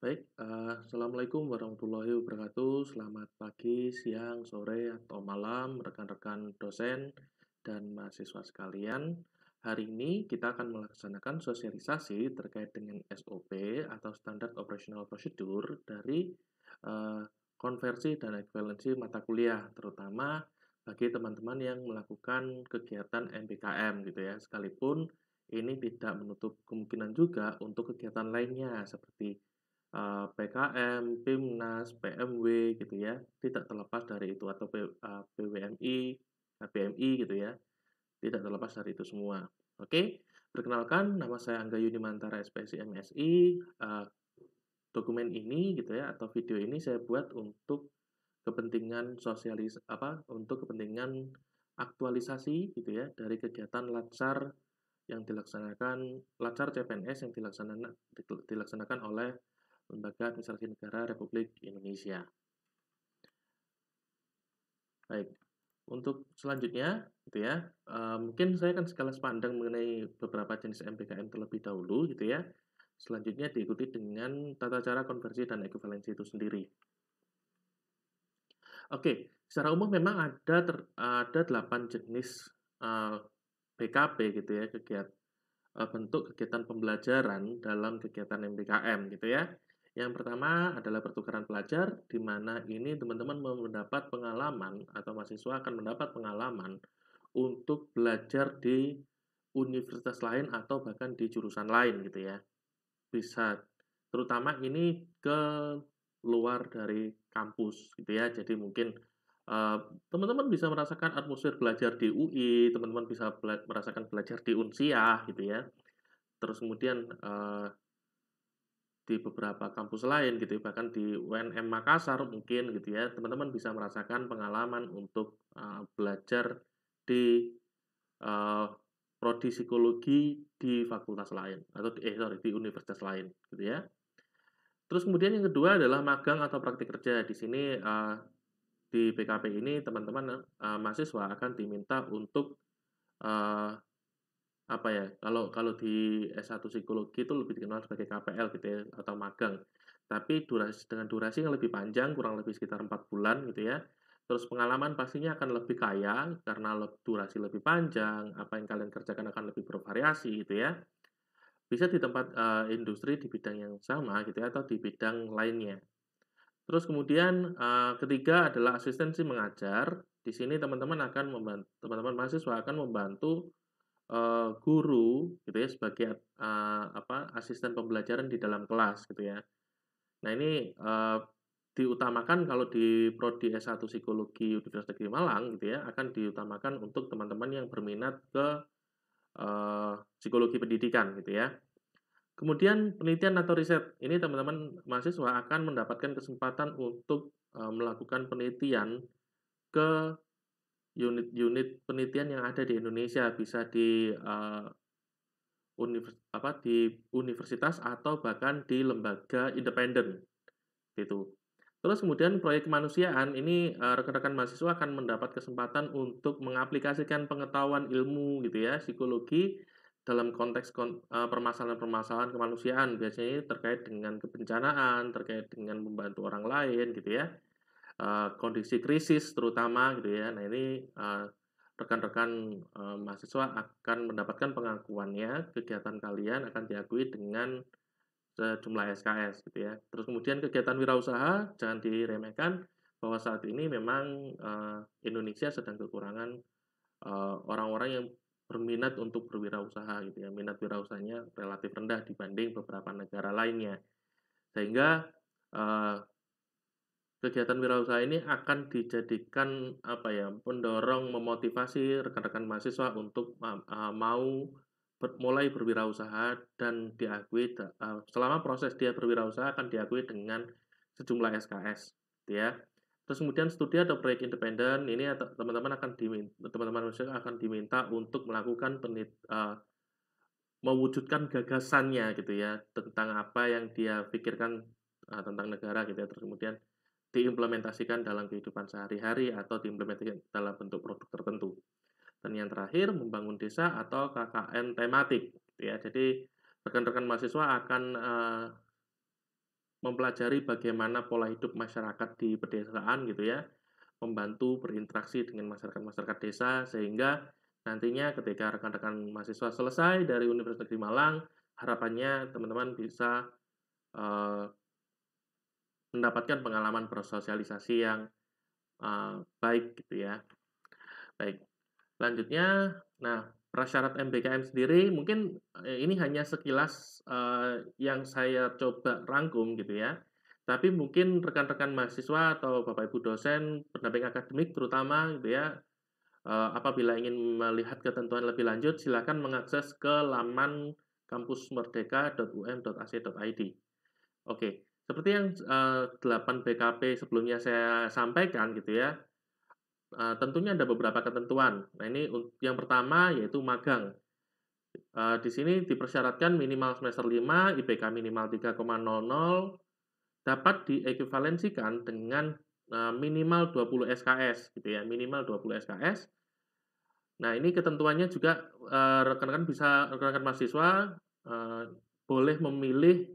Baik, assalamualaikum warahmatullahi wabarakatuh. Selamat pagi, siang, sore, atau malam, rekan-rekan dosen dan mahasiswa sekalian. Hari ini kita akan melaksanakan sosialisasi terkait dengan SOP atau Standard Operational Procedure dari eh, konversi dan ekuivalensi mata kuliah, terutama bagi teman-teman yang melakukan kegiatan MPKM gitu ya. Sekalipun ini tidak menutup kemungkinan juga untuk kegiatan lainnya seperti PKM, PIMNAS, PMW gitu ya, tidak terlepas dari itu atau PWMI, PMI gitu ya, tidak terlepas dari itu semua. Oke, perkenalkan nama saya Angga Yunimantara SPSI MSI. Dokumen ini gitu ya atau video ini saya buat untuk kepentingan untuk kepentingan aktualisasi gitu ya dari kegiatan Latsar CPNS yang dilaksanakan oleh Lembaga Administrasi Negara Republik Indonesia. Baik, untuk selanjutnya, gitu ya, mungkin saya akan sekilas pandang mengenai beberapa jenis MPKM terlebih dahulu, gitu ya. Selanjutnya diikuti dengan tata cara konversi dan ekuivalensi itu sendiri. Oke, secara umum memang ada 8 jenis BKP gitu ya, bentuk kegiatan pembelajaran dalam kegiatan MPKM gitu ya. Yang pertama adalah pertukaran pelajar, di mana ini teman-teman mendapat pengalaman atau mahasiswa akan mendapat pengalaman untuk belajar di universitas lain atau bahkan di jurusan lain gitu ya. Bisa terutama ini ke luar dari kampus gitu ya. Jadi mungkin teman-teman bisa merasakan atmosfer belajar di UI, teman-teman bisa merasakan belajar di Unsiah gitu ya. Terus kemudian di beberapa kampus lain gitu ya, bahkan di UNM Makassar mungkin gitu ya, teman-teman bisa merasakan pengalaman untuk belajar di uh, prodi psikologi di fakultas lain atau di universitas lain gitu ya. Terus kemudian yang kedua adalah magang atau praktik kerja. Di sini di PKP ini teman-teman mahasiswa akan diminta untuk uh, apa ya, kalau kalau di S1 psikologi itu lebih dikenal sebagai KPL gitu ya, atau magang. Tapi dengan durasi yang lebih panjang, kurang lebih sekitar 4 bulan gitu ya. Terus pengalaman pastinya akan lebih kaya karena durasi lebih panjang, apa yang kalian kerjakan akan lebih bervariasi gitu ya. Bisa di tempat industri di bidang yang sama gitu ya, atau di bidang lainnya. Terus kemudian ketiga adalah asistensi mengajar. Di sini teman-teman mahasiswa akan membantu guru gitu ya sebagai asisten pembelajaran di dalam kelas gitu ya. Nah ini diutamakan kalau di prodi S1 Psikologi Universitas Negeri Malang gitu ya akan diutamakan untuk teman-teman yang berminat ke psikologi pendidikan gitu ya. Kemudian penelitian atau riset ini teman-teman mahasiswa akan mendapatkan kesempatan untuk melakukan penelitian ke unit-unit penelitian yang ada di Indonesia, bisa di universitas atau bahkan di lembaga independen gitu. Terus kemudian proyek kemanusiaan ini rekan-rekan mahasiswa akan mendapat kesempatan untuk mengaplikasikan pengetahuan ilmu gitu ya, psikologi dalam konteks permasalahan-permasalahan kemanusiaan. Biasanya ini terkait dengan kebencanaan, terkait dengan membantu orang lain gitu ya. Kondisi krisis terutama gitu ya. Nah ini rekan-rekan mahasiswa akan mendapatkan pengakuannya, kegiatan kalian akan diakui dengan sejumlah SKS gitu ya. Terus kemudian kegiatan wirausaha jangan diremehkan bahwa saat ini memang Indonesia sedang kekurangan orang-orang yang berminat untuk berwirausaha gitu ya. Minat wirausahanya relatif rendah dibanding beberapa negara lainnya. Sehingga eh, kegiatan wirausaha ini akan dijadikan apa ya, pendorong memotivasi rekan-rekan mahasiswa untuk mau mulai berwirausaha dan selama proses dia berwirausaha akan diakui dengan sejumlah SKS, gitu ya. Terus kemudian studi atau proyek independen ini teman-teman mahasiswa akan diminta untuk melakukan mewujudkan gagasannya gitu ya tentang apa yang dia pikirkan tentang negara gitu ya. Terus kemudian diimplementasikan dalam kehidupan sehari-hari atau diimplementasikan dalam bentuk produk tertentu. Dan yang terakhir, membangun desa atau KKN tematik. Gitu ya. Jadi, rekan-rekan mahasiswa akan mempelajari bagaimana pola hidup masyarakat di pedesaan gitu ya, membantu berinteraksi dengan masyarakat-masyarakat desa sehingga nantinya ketika rekan-rekan mahasiswa selesai dari Universitas Negeri Malang, harapannya teman-teman bisa eee, mendapatkan pengalaman bersosialisasi yang baik gitu ya. Baik, selanjutnya, nah prasyarat MBKM sendiri mungkin, ini hanya sekilas, yang saya coba rangkum gitu ya. Tapi mungkin rekan-rekan mahasiswa atau Bapak Ibu dosen, pendamping akademik terutama gitu ya, apabila ingin melihat ketentuan lebih lanjut silakan mengakses ke laman kampusmerdeka.um.ac.id. Oke, seperti yang, 8 BKP sebelumnya saya sampaikan gitu ya, tentunya ada beberapa ketentuan. Nah ini yang pertama yaitu magang. Di sini dipersyaratkan minimal semester 5, IPK minimal 3,00, dapat diekuivalensikan dengan, minimal 20 SKS gitu ya, minimal 20 SKS. Nah ini ketentuannya juga, rekan-rekan mahasiswa, eee, boleh memilih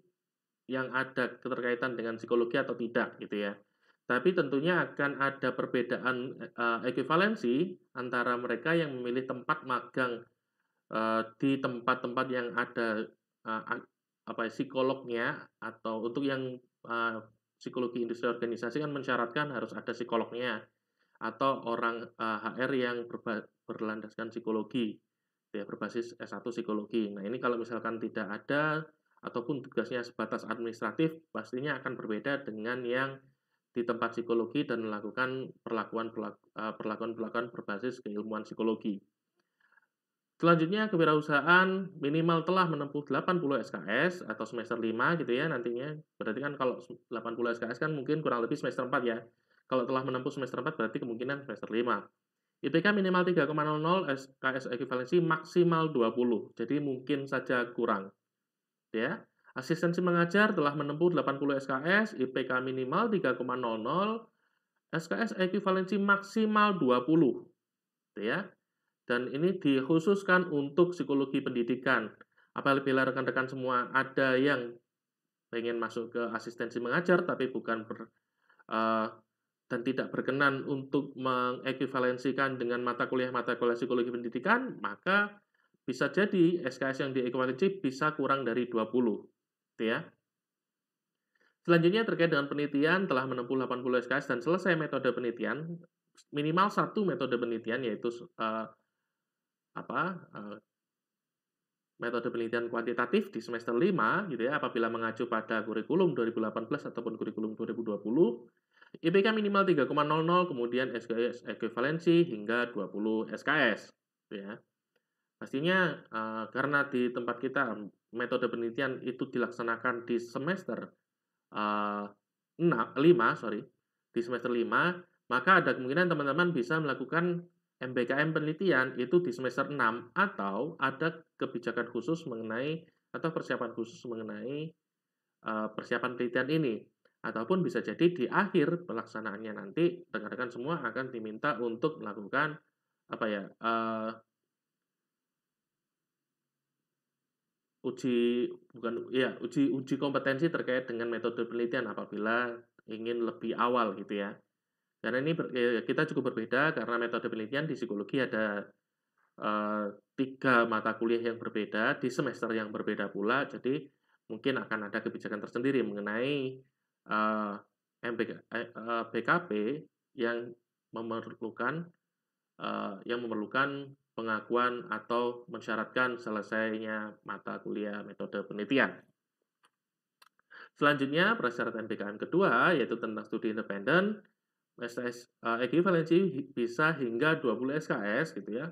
yang ada keterkaitan dengan psikologi atau tidak gitu ya. Tapi tentunya akan ada perbedaan, ekuivalensi antara mereka yang memilih tempat magang, di tempat-tempat yang ada, eee, an apa ya, psikolognya atau untuk yang, psikologi industri organisasi kan mensyaratkan harus ada psikolognya atau orang, HR yang berlandaskan psikologi, ya berbasis S1 psikologi. Nah ini kalau misalkan tidak ada ataupun tugasnya sebatas administratif, pastinya akan berbeda dengan yang di tempat psikologi dan melakukan perlakuan-perlakuan berbasis keilmuan psikologi. Selanjutnya kewirausahaan minimal telah menempuh 80 SKS atau semester 5 gitu ya nantinya. Berarti kan kalau 80 SKS kan mungkin kurang lebih semester 4 ya. Kalau telah menempuh semester 4 berarti kemungkinan semester 5. IPK minimal 3,00, SKS ekuivalensi maksimal 20. Jadi mungkin saja kurang ya. Asistensi mengajar telah menempuh 80 SKS, IPK minimal 3,00, SKS ekuivalensi maksimal 20 gitu ya. Dan ini dikhususkan untuk psikologi pendidikan. Apabila rekan-rekan semua ada yang pengen masuk ke asistensi mengajar tapi bukan eee, dan tidak berkenan untuk mengekuivalensikan dengan mata kuliah psikologi pendidikan, maka bisa jadi SKS yang diekuivalensi bisa kurang dari 20, gitu ya. Selanjutnya terkait dengan penelitian telah menempuh 80 SKS dan selesai metode penelitian, minimal satu metode penelitian yaitu apa, metode penelitian kuantitatif di semester 5 gitu ya, apabila mengacu pada kurikulum 2018 ataupun kurikulum 2020, IPK minimal 3,00, kemudian SKS ekuivalensi hingga 20 SKS, gitu ya. Pastinya, karena di tempat kita metode penelitian itu dilaksanakan di semester, eee, 5 sorry, di semester 5 maka ada kemungkinan teman-teman bisa melakukan MBKM penelitian itu di semester 6 atau ada kebijakan khusus mengenai atau persiapan khusus mengenai, persiapan penelitian ini. Ataupun bisa jadi di akhir pelaksanaannya nanti rekan-rekan semua akan diminta untuk melakukan apa ya, uji uji kompetensi terkait dengan metode penelitian apabila ingin lebih awal gitu ya. Karena ini kita cukup berbeda karena metode penelitian di psikologi ada, 3 mata kuliah yang berbeda di semester yang berbeda pula, jadi mungkin akan ada kebijakan tersendiri mengenai, eee, BKP yang memerlukan pengakuan atau mensyaratkan selesainya mata kuliah metode penelitian. Selanjutnya, prasyarat MBKM kedua yaitu tentang studi independen, STS, ekuivalensi bisa hingga 20 SKS gitu ya,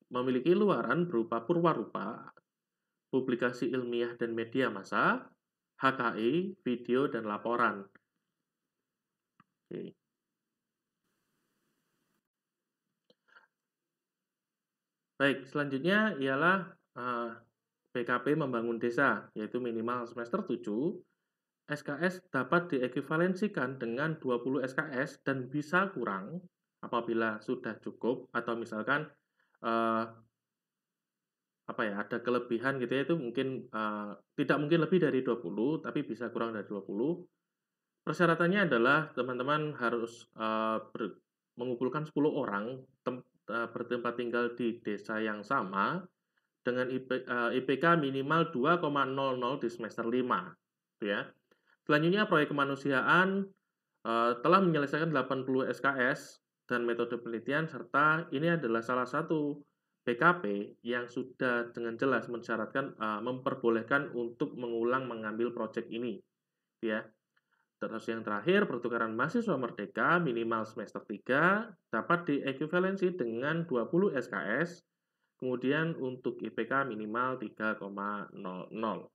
memiliki luaran berupa purwarupa, publikasi ilmiah dan media massa, HKI, video, dan laporan. Oke. Baik, selanjutnya ialah, BKP membangun desa, yaitu minimal semester 7, SKS dapat diekuivalensikan dengan 20 SKS dan bisa kurang apabila sudah cukup atau misalkan, eee ada kelebihan gitu ya, itu mungkin, tidak mungkin lebih dari 20, tapi bisa kurang dari 20. Persyaratannya adalah teman-teman harus, mengumpulkan 10 orang bertempat tinggal di desa yang sama dengan IPK minimal 2,00 di semester 5, gitu ya. Selanjutnya proyek kemanusiaan, telah menyelesaikan 80 SKS dan metode penelitian serta ini adalah salah satu PKP yang sudah dengan jelas mensyaratkan, memperbolehkan untuk mengulang mengambil proyek ini, gitu ya. Terus yang terakhir, pertukaran mahasiswa merdeka minimal semester 3 dapat diekuivalensi dengan 20 SKS, kemudian untuk IPK minimal 3,00.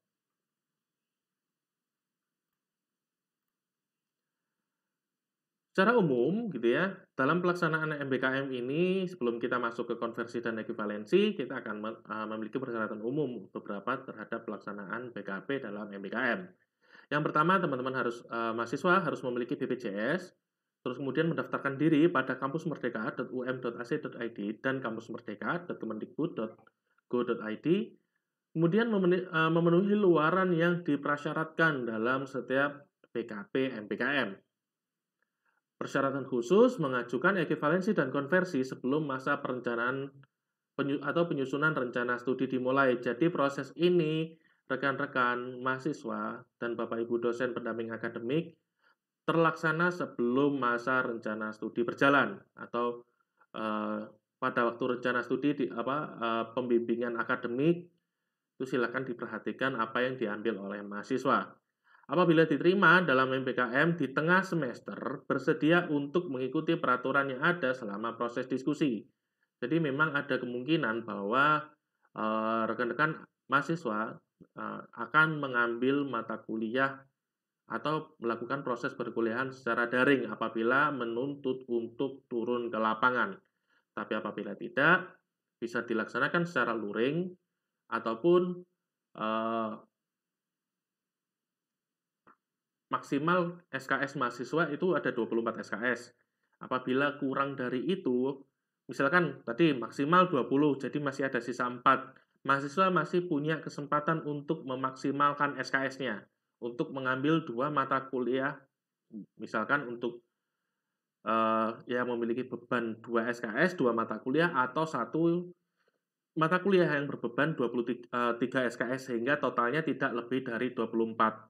Secara umum gitu ya, dalam pelaksanaan MBKM ini sebelum kita masuk ke konversi dan ekuivalensi, kita akan memiliki persyaratan umum beberapa terhadap pelaksanaan BKP dalam MBKM. Yang pertama, teman-teman mahasiswa harus memiliki BPJS, terus kemudian mendaftarkan diri pada kampusmerdeka.um.ac.id dan kampusmerdeka.kemendikbud.go.id, kemudian memenuhi luaran yang diprasyaratkan dalam setiap BKP MBKM. Persyaratan khusus mengajukan ekuivalensi dan konversi sebelum masa perencanaan atau penyusunan rencana studi dimulai. Jadi proses ini rekan-rekan mahasiswa dan Bapak Ibu dosen pendamping akademik terlaksana sebelum masa rencana studi berjalan atau pada waktu rencana studi pembimbingan akademik itu silakan diperhatikan apa yang diambil oleh mahasiswa. Apabila diterima dalam MBKM di tengah semester, bersedia untuk mengikuti peraturan yang ada selama proses diskusi. Jadi memang ada kemungkinan bahwa rekan-rekan mahasiswa akan mengambil mata kuliah atau melakukan proses perkuliahan secara daring apabila menuntut untuk turun ke lapangan. Tapi apabila tidak, bisa dilaksanakan secara luring ataupun maksimal SKS mahasiswa itu ada 24 SKS. Apabila kurang dari itu, misalkan tadi maksimal 20, jadi masih ada sisa 4. Mahasiswa masih punya kesempatan untuk memaksimalkan SKS-nya, untuk mengambil 2 mata kuliah, misalkan untuk yang memiliki beban 2 SKS, 2 mata kuliah, atau 1 mata kuliah yang berbeban 23 SKS, sehingga totalnya tidak lebih dari 24.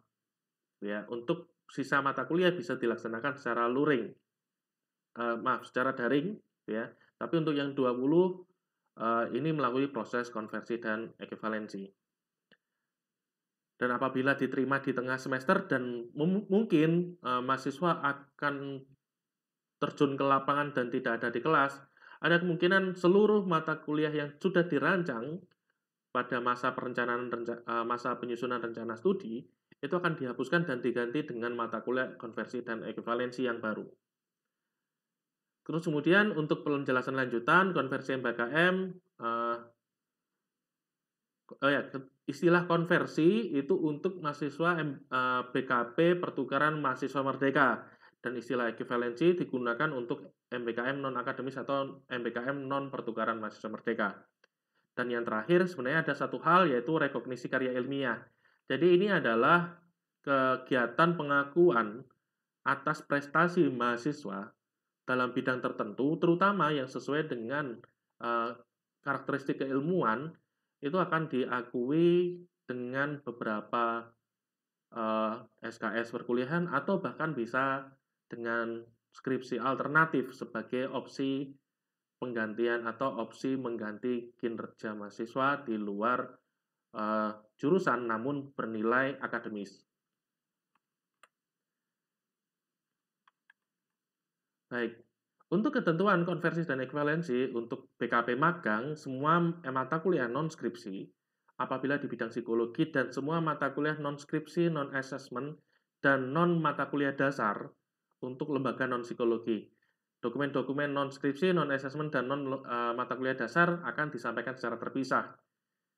Ya, untuk sisa mata kuliah bisa dilaksanakan secara luring, secara daring, ya. Tapi untuk yang 20 ini melalui proses konversi dan ekuivalensi. Dan apabila diterima di tengah semester dan mungkin mahasiswa akan terjun ke lapangan dan tidak ada di kelas, ada kemungkinan seluruh mata kuliah yang sudah dirancang pada masa masa penyusunan rencana studi itu akan dihapuskan dan diganti dengan mata kuliah konversi dan ekuivalensi yang baru. Terus kemudian untuk penjelasan lanjutan konversi MBKM, istilah konversi itu untuk mahasiswa BKP pertukaran mahasiswa merdeka dan istilah ekuivalensi digunakan untuk MBKM non akademis atau MBKM non pertukaran mahasiswa merdeka. Dan yang terakhir sebenarnya ada satu hal yaitu rekognisi karya ilmiah. Jadi ini adalah kegiatan pengakuan atas prestasi mahasiswa dalam bidang tertentu, terutama yang sesuai dengan karakteristik keilmuan, itu akan diakui dengan beberapa SKS perkuliahan atau bahkan bisa dengan skripsi alternatif sebagai opsi penggantian atau opsi mengganti kinerja mahasiswa di luar jurusan namun bernilai akademis. Baik, untuk ketentuan konversi dan ekuivalensi untuk BKP magang, semua mata kuliah non-skripsi apabila di bidang psikologi dan semua mata kuliah non-skripsi, non-assessment, dan non-mata kuliah dasar untuk lembaga non-psikologi. Dokumen-dokumen non-skripsi, non-assessment, dan non-mata kuliah dasar akan disampaikan secara terpisah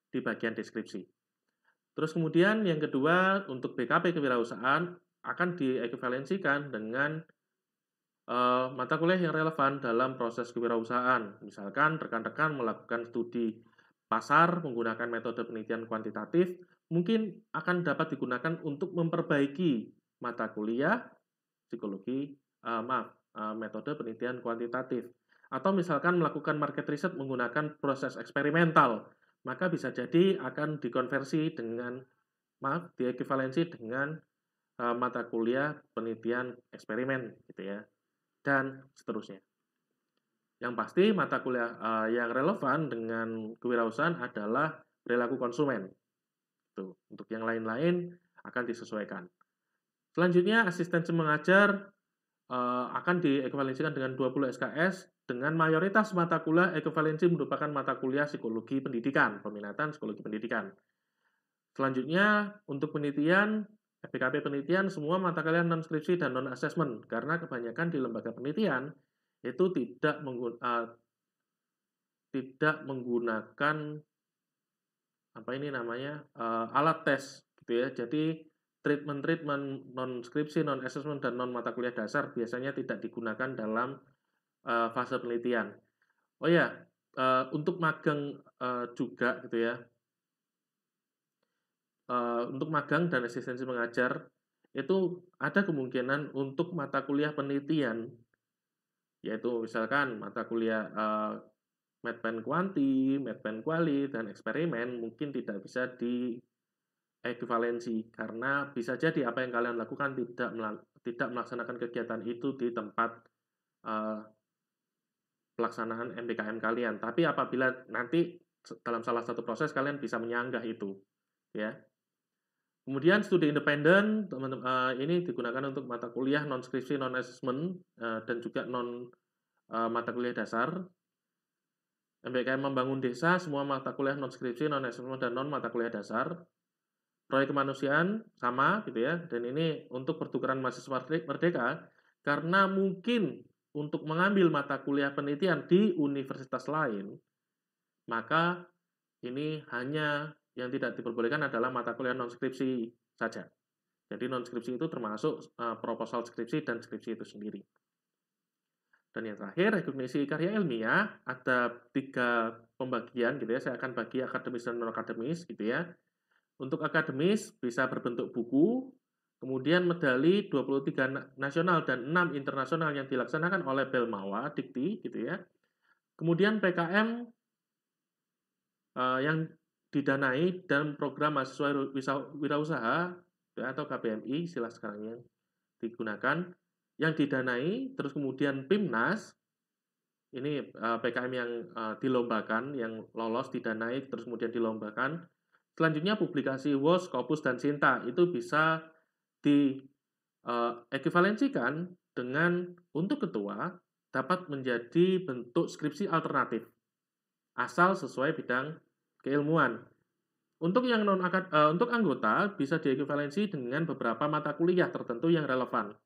di bagian deskripsi. Terus kemudian yang kedua, untuk BKP kewirausahaan akan diekuivalensikan dengan mata kuliah yang relevan dalam proses kewirausahaan. Misalkan rekan-rekan melakukan studi pasar menggunakan metode penelitian kuantitatif, mungkin akan dapat digunakan untuk memperbaiki mata kuliah psikologi, metode penelitian kuantitatif. Atau misalkan melakukan market research menggunakan proses eksperimental, maka bisa jadi akan dikonversi dengan, diekivalensi dengan mata kuliah penelitian eksperimen gitu ya, dan seterusnya. Yang pasti mata kuliah yang relevan dengan kewirausahaan adalah perilaku konsumen. Tuh, untuk yang lain-lain akan disesuaikan. Selanjutnya asistensi mengajar akan diekuivalensikan dengan 20 SKS dengan mayoritas mata kuliah ekuivalensi merupakan mata kuliah psikologi pendidikan, peminatan psikologi pendidikan. Selanjutnya untuk penelitian, FPKP penelitian semua mata kuliah non skripsi dan non assessment karena kebanyakan di lembaga penelitian itu tidak menggunakan apa ini namanya alat tes gitu ya. Jadi treatment non skripsi, non assessment dan non mata kuliah dasar biasanya tidak digunakan dalam fase penelitian. Oh ya, untuk magang juga gitu ya. Untuk magang dan asistensi mengajar itu ada kemungkinan untuk mata kuliah penelitian, yaitu misalkan mata kuliah Medpen Kuanti, Medpen Kuali, dan eksperimen mungkin tidak bisa diekuivalensi karena bisa jadi apa yang kalian lakukan tidak melaksanakan kegiatan itu di tempat pelaksanaan MBKM kalian. Tapi apabila nanti dalam salah satu proses kalian bisa menyanggah itu, ya. Kemudian studi independen, teman-teman, ini digunakan untuk mata kuliah non skripsi, non assessment, dan juga non mata kuliah dasar. MBKM membangun desa, semua mata kuliah non skripsi, non assessment, dan non mata kuliah dasar. Proyek kemanusiaan sama gitu ya, dan ini untuk pertukaran mahasiswa merdeka karena mungkin untuk mengambil mata kuliah penelitian di universitas lain, maka ini hanya yang tidak diperbolehkan adalah mata kuliah non skripsi saja. Jadi non skripsi itu termasuk proposal skripsi dan skripsi itu sendiri. Dan yang terakhir, rekognisi karya ilmiah ada 3 pembagian gitu ya. Saya akan bagi akademis dan non akademis gitu ya. Untuk akademis bisa berbentuk buku, kemudian medali 23 nasional dan 6 internasional yang dilaksanakan oleh Belmawa, Dikti gitu ya. Kemudian PKM yang didanai dan program mahasiswa wirausaha atau KPMI istilah sekarang yang digunakan yang didanai, terus kemudian PIMNAS ini PKM yang dilombakan, yang lolos didanai, terus kemudian dilombakan. Selanjutnya publikasi WOS, Scopus, dan Sinta itu bisa diekuivalensikan dengan untuk ketua dapat menjadi bentuk skripsi alternatif asal sesuai bidang keilmuan. Untuk yang untuk anggota bisa diekuivalensi dengan beberapa mata kuliah tertentu yang relevan.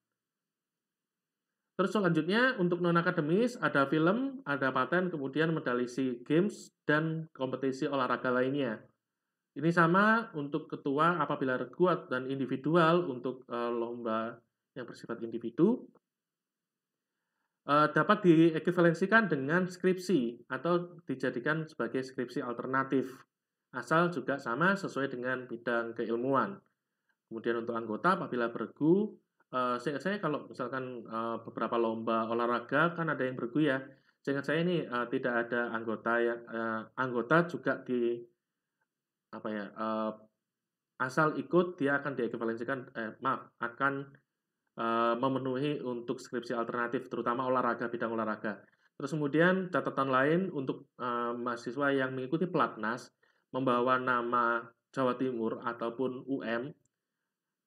Terus selanjutnya untuk non akademis ada film, ada paten, kemudian medali SEA Games dan kompetisi olahraga lainnya. Ini sama untuk ketua apabila regu dan individual untuk lomba yang bersifat individu dapat diekuivalensikan dengan skripsi atau dijadikan sebagai skripsi alternatif asal juga sama sesuai dengan bidang keilmuan. Kemudian untuk anggota apabila bergu, seingat saya kalau misalkan beberapa lomba olahraga kan ada yang bergu ya. Seingat saya ini tidak ada anggota juga di apa ya asal ikut dia akan diekuivalensikan akan memenuhi untuk skripsi alternatif terutama olahraga bidang olahraga. Terus kemudian catatan lain untuk mahasiswa yang mengikuti pelatnas membawa nama Jawa Timur ataupun UM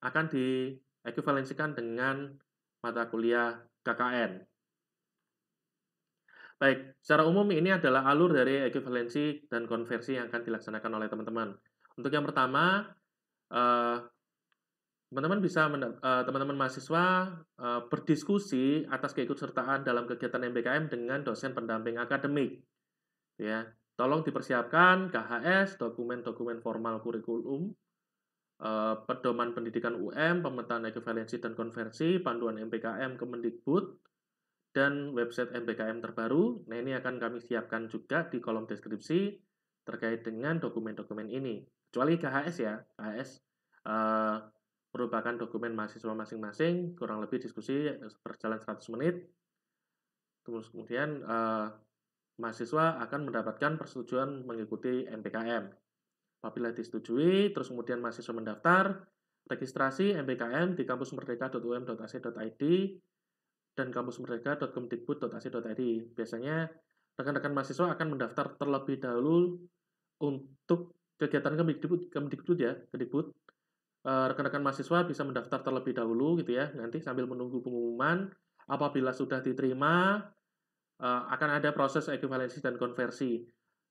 akan diekuivalensikan dengan mata kuliah KKN. Baik, secara umum ini adalah alur dari ekuivalensi dan konversi yang akan dilaksanakan oleh teman-teman. Untuk yang pertama, teman-teman bisa teman-teman mahasiswa berdiskusi atas keikutsertaan dalam kegiatan MBKM dengan dosen pendamping akademik. Ya, tolong dipersiapkan KHS, dokumen-dokumen formal kurikulum, pedoman pendidikan UM, pemetaan ekuivalensi dan konversi, panduan MBKM Kemendikbud, dan website MBKM terbaru. Nah, ini akan kami siapkan juga di kolom deskripsi. terkait dengan dokumen-dokumen ini. Kecuali KHS ya, KHS eh, merupakan dokumen mahasiswa masing-masing, kurang lebih diskusi berjalan 100 menit, terus kemudian mahasiswa akan mendapatkan persetujuan mengikuti MPKM. Apabila disetujui, terus kemudian mahasiswa mendaftar, registrasi MPKM di kampusmerdeka.um.ac.id dan kampusmerdeka.kemdikbud.ac.id. Biasanya rekan-rekan mahasiswa akan mendaftar terlebih dahulu untuk kegiatan Kemdikbud ya, Kemdikbud. Rekan-rekan mahasiswa bisa mendaftar terlebih dahulu gitu ya, nanti sambil menunggu pengumuman. Apabila sudah diterima, akan ada proses ekuivalensi dan konversi.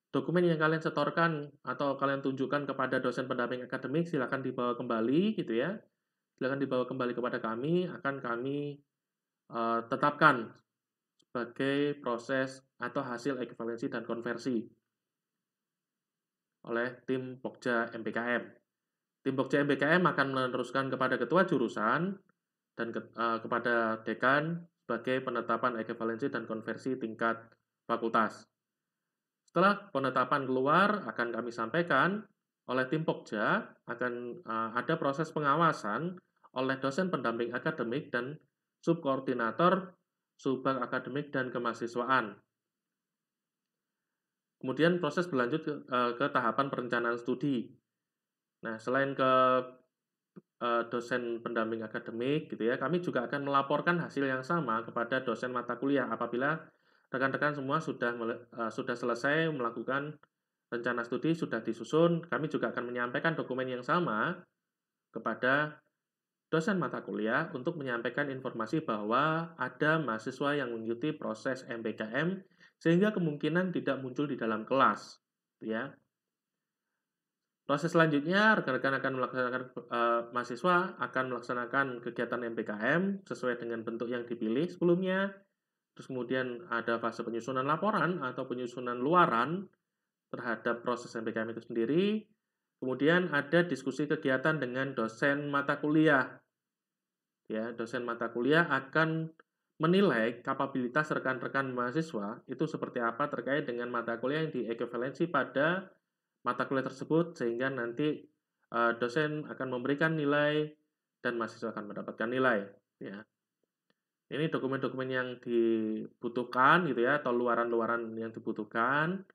Dokumen yang kalian setorkan atau kalian tunjukkan kepada dosen pendamping akademik silakan dibawa kembali gitu ya. Silakan dibawa kembali kepada kami, akan kami tetapkan sebagai proses atau hasil ekuivalensi dan konversi oleh tim Pokja MPKM. Tim Pokja MPKM akan meneruskan kepada ketua jurusan dan kepada dekan sebagai penetapan ekuivalensi dan konversi tingkat fakultas. Setelah penetapan keluar, akan kami sampaikan oleh tim Pokja, akan ada proses pengawasan oleh dosen pendamping akademik dan subkoordinator subbag akademik dan kemahasiswaan. Kemudian proses berlanjut ke tahapan perencanaan studi. Nah, selain ke dosen pendamping akademik gitu ya, kami juga akan melaporkan hasil yang sama kepada dosen mata kuliah apabila rekan-rekan semua sudah selesai melakukan rencana studi, sudah disusun. Kami juga akan menyampaikan dokumen yang sama kepada dosen mata kuliah untuk menyampaikan informasi bahwa ada mahasiswa yang mengikuti proses MPKM sehingga kemungkinan tidak muncul di dalam kelas, ya. Proses selanjutnya, rekan-rekan akan melaksanakan mahasiswa akan melaksanakan kegiatan MPKM sesuai dengan bentuk yang dipilih sebelumnya. Terus kemudian ada fase penyusunan laporan atau penyusunan luaran terhadap proses MPKM itu sendiri. Kemudian ada diskusi kegiatan dengan dosen mata kuliah. Ya, dosen mata kuliah akan menilai kapabilitas rekan-rekan mahasiswa itu seperti apa terkait dengan mata kuliah yang diekuivalensi pada mata kuliah tersebut sehingga nanti dosen akan memberikan nilai dan mahasiswa akan mendapatkan nilai ya. Ini dokumen-dokumen yang dibutuhkan gitu ya atau luaran-luaran yang dibutuhkan.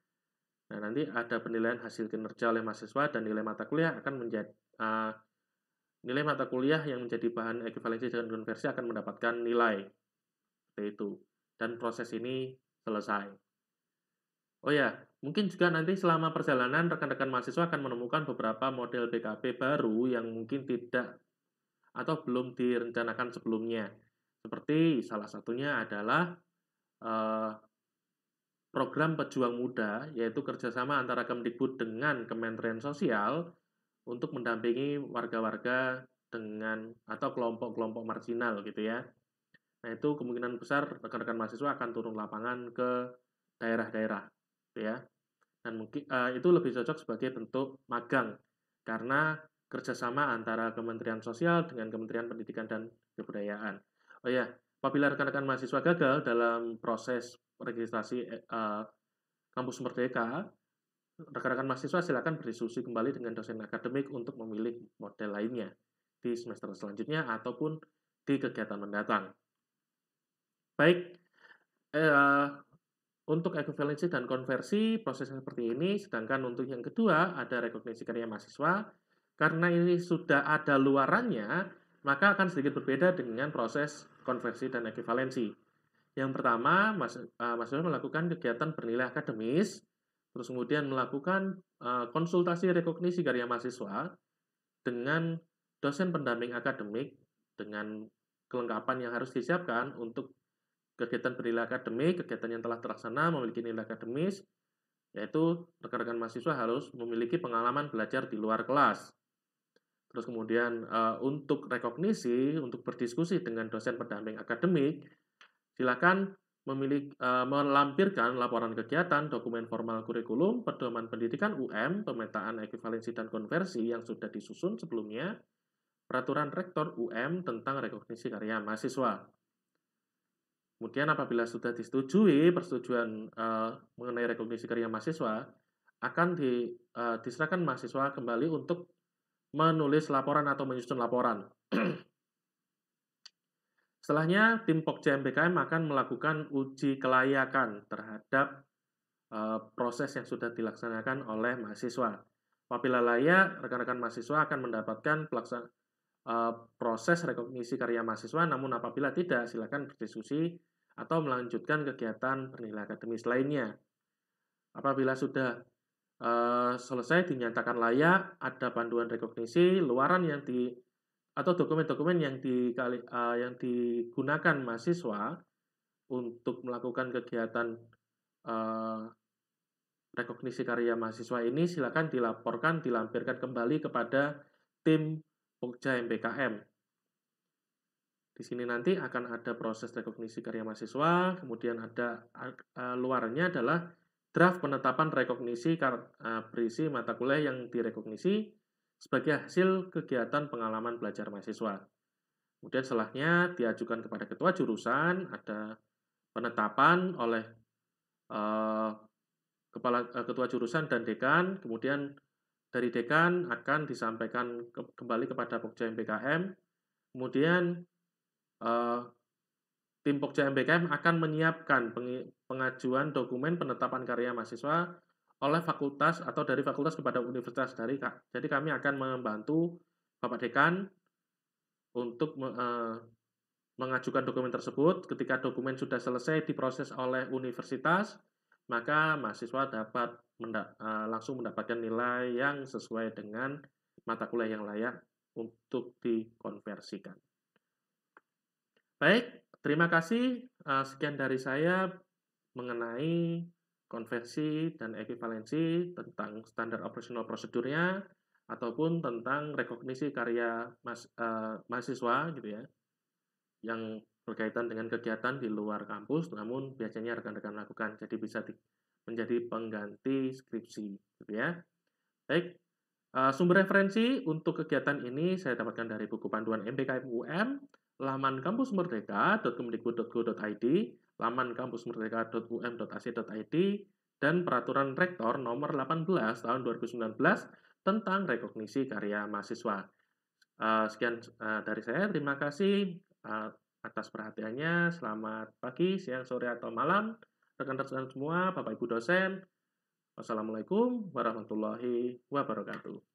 Nah, nanti ada penilaian hasil kinerja oleh mahasiswa dan nilai mata kuliah akan menjadi nilai mata kuliah yang menjadi bahan ekuivalensi dan konversi akan mendapatkan nilai seperti itu. Dan proses ini selesai. Oh ya, mungkin juga nanti selama perjalanan rekan-rekan mahasiswa akan menemukan beberapa model BKP baru yang mungkin tidak atau belum direncanakan sebelumnya. Seperti salah satunya adalah program Pejuang Muda, yaitu kerjasama antara Kemdikbud dengan Kementerian Sosial untuk mendampingi warga-warga dengan atau kelompok-kelompok marginal gitu ya. Nah, itu kemungkinan besar rekan-rekan mahasiswa akan turun lapangan ke daerah-daerah gitu ya. Dan mungkin itu lebih cocok sebagai bentuk magang karena kerjasama antara Kementerian Sosial dengan Kementerian Pendidikan dan Kebudayaan. Oh ya, apabila rekan-rekan mahasiswa gagal dalam proses registrasi Kampus Merdeka, rekan-rekan mahasiswa silakan berdiskusi kembali dengan dosen akademik untuk memilih model lainnya di semester selanjutnya ataupun di kegiatan mendatang. Baik, untuk ekuivalensi dan konversi prosesnya seperti ini, sedangkan untuk yang kedua ada rekognisi karya mahasiswa. Karena ini sudah ada luarannya, maka akan sedikit berbeda dengan proses konversi dan ekuivalensi. Yang pertama, mahasiswa melakukan kegiatan bernilai akademis, terus kemudian melakukan konsultasi rekognisi karya mahasiswa dengan dosen pendamping akademik dengan kelengkapan yang harus disiapkan untuk kegiatan bernilai akademik, kegiatan yang telah terlaksana memiliki nilai akademis, yaitu rekan-rekan mahasiswa harus memiliki pengalaman belajar di luar kelas. Terus kemudian untuk rekognisi, untuk berdiskusi dengan dosen pendamping akademik, silakan melampirkan laporan kegiatan, dokumen formal kurikulum, pedoman pendidikan UM, pemetaan ekuivalensi dan konversi yang sudah disusun sebelumnya, peraturan rektor UM tentang rekognisi karya mahasiswa. Kemudian apabila sudah disetujui persetujuan mengenai rekognisi karya mahasiswa, akan diserahkan mahasiswa kembali untuk menulis laporan atau menyusun laporan. Setelahnya, tim Pokja MBKM akan melakukan uji kelayakan terhadap proses yang sudah dilaksanakan oleh mahasiswa. Apabila layak, rekan-rekan mahasiswa akan mendapatkan proses rekognisi karya mahasiswa, namun apabila tidak, silakan berdiskusi atau melanjutkan kegiatan bernilai akademis lainnya. Apabila sudah selesai dinyatakan layak, ada panduan rekognisi, luaran atau dokumen-dokumen yang digunakan mahasiswa untuk melakukan kegiatan rekognisi karya mahasiswa ini silakan dilampirkan kembali kepada tim Pokja MBKM. Di sini nanti akan ada proses rekognisi karya mahasiswa, kemudian ada luarnya adalah draft penetapan rekognisi berisi mata kuliah yang direkognisi sebagai hasil kegiatan pengalaman belajar mahasiswa. Kemudian setelahnya diajukan kepada ketua jurusan, ada penetapan oleh ketua jurusan dan dekan, kemudian dari dekan akan disampaikan kembali kepada Pokja MBKM, kemudian tim Pokja MBKM akan menyiapkan pengajuan dokumen penetapan karya mahasiswa oleh fakultas atau dari fakultas kepada universitas. Jadi kami akan membantu Bapak Dekan untuk mengajukan dokumen tersebut. Ketika dokumen sudah selesai diproses oleh universitas, maka mahasiswa dapat langsung mendapatkan nilai yang sesuai dengan mata kuliah yang layak untuk dikonversikan. Baik, terima kasih. Sekian dari saya mengenai konversi dan ekuivalensi tentang standar operasional prosedurnya ataupun tentang rekognisi karya mahasiswa gitu ya, yang berkaitan dengan kegiatan di luar kampus, namun biasanya rekan-rekan lakukan, jadi bisa menjadi pengganti skripsi, gitu ya. Baik, sumber referensi untuk kegiatan ini saya dapatkan dari buku panduan MBKM UM, laman kampusmerdeka.kemdikbud.go.id, laman kampusmerdeka.um.ac.id, dan peraturan rektor nomor 18 tahun 2019 tentang rekognisi karya mahasiswa. Sekian dari saya, terima kasih atas perhatiannya. Selamat pagi, siang, sore, atau malam, rekan-rekan semua, Bapak Ibu dosen. Wassalamualaikum warahmatullahi wabarakatuh.